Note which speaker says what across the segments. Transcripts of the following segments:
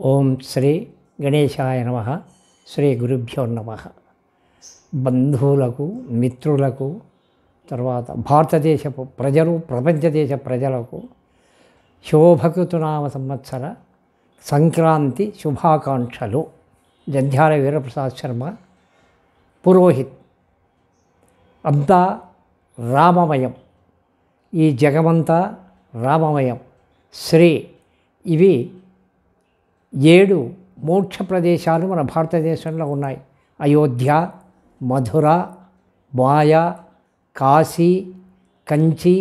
Speaker 1: ఓం శ్రీ గణేశాయ నమః. శ్రీ గురుభ్యో నమః. బంధువులకు, మిత్రులకు, తర్వాత భారతదేశపు ప్రజలు, ప్రపంచ దేశ ప్రజలకు శోభకృతునామ సంవత్సర సంక్రాంతి శుభాకాంక్షలు. జంధ్యాల వీరప్రసాద్ శర్మ, పురోహిత్. అంతా రామమయం, ఈ జగమంతా రామమయం. శ్రీ ఇవి 7 మోక్ష ప్రదేశాలు మన భారతదేశంలో ఉన్నాయి. అయోధ్య, మధుర, మాయా, కాశీ, కంచి,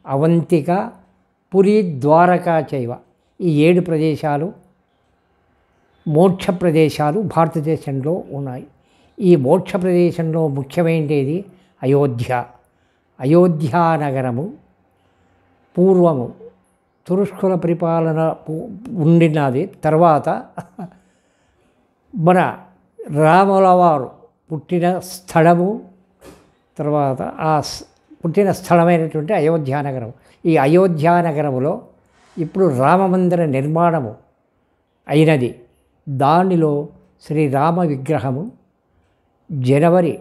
Speaker 1: అవంతిక, పురి, ద్వారకా చైవ. ఈ 7 ప్రదేశాలు మోక్ష ప్రదేశాలు భారతదేశంలో ఉన్నాయి. ఈ మోక్ష ప్రదేశంలో ముఖ్యమైనది అయోధ్య. అయోధ్యా నగరము పూర్వము తురుష్కుల పరిపాలన ఉండినది. తర్వాత మన రాముల వారు పుట్టిన స్థలము, తర్వాత ఆ పుట్టిన స్థలమైనటువంటి అయోధ్యా నగరం. ఈ అయోధ్యా నగరములో ఇప్పుడు రామమందిర నిర్మాణము అయినది. దానిలో శ్రీరామ విగ్రహము జనవరి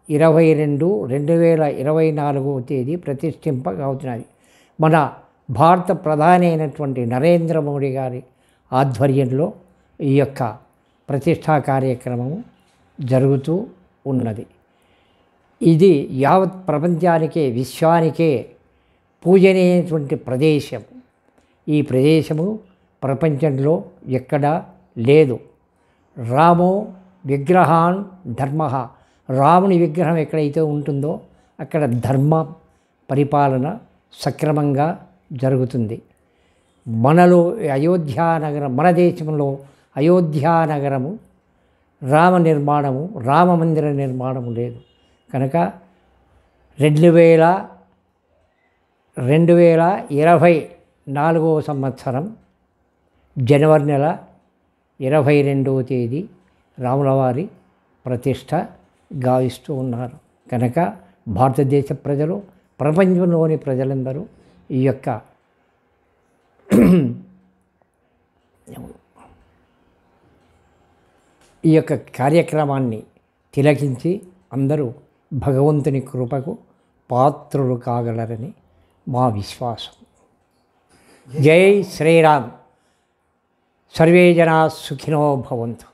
Speaker 1: 22, 2024వ తేదీ ప్రతిష్ఠింపబడుతున్నది. మన భారత ప్రధాని అయినటువంటి నరేంద్ర మోడీ గారి ఆధ్వర్యంలో ఈ యొక్క ప్రతిష్టా కార్యక్రమము జరుగుతూ ఉన్నది. ఇది యావత్ ప్రపంచానికే, విశ్వానికే పూజనీయటువంటి ప్రదేశం. ఈ ప్రదేశము ప్రపంచంలో ఎక్కడా లేదు. రామో విగ్రహాన్ ధర్మ. రాముని విగ్రహం ఎక్కడైతే ఉంటుందో అక్కడ ధర్మ పరిపాలన సక్రమంగా జరుగుతుంది. మనలో అయోధ్యా నగరం, మన దేశంలో అయోధ్యా నగరము రామ నిర్మాణము, రామ మందిర నిర్మాణము లేదు. కనుక 2024వ సంవత్సరం జనవరి నెల 22వ తేదీ రాములవారి ప్రతిష్ట గావిస్తూ ఉన్నారు. కనుక భారతదేశ ప్రజలు, ప్రపంచంలోని ప్రజలందరూ ఈ యొక్క కార్యక్రమాన్ని తిలకించి అందరూ భగవంతుని కృపకు పాత్రులు కాగలరని మా విశ్వాసం. జై శ్రీరామ్. సర్వే జనా సుఖినో భవంతు.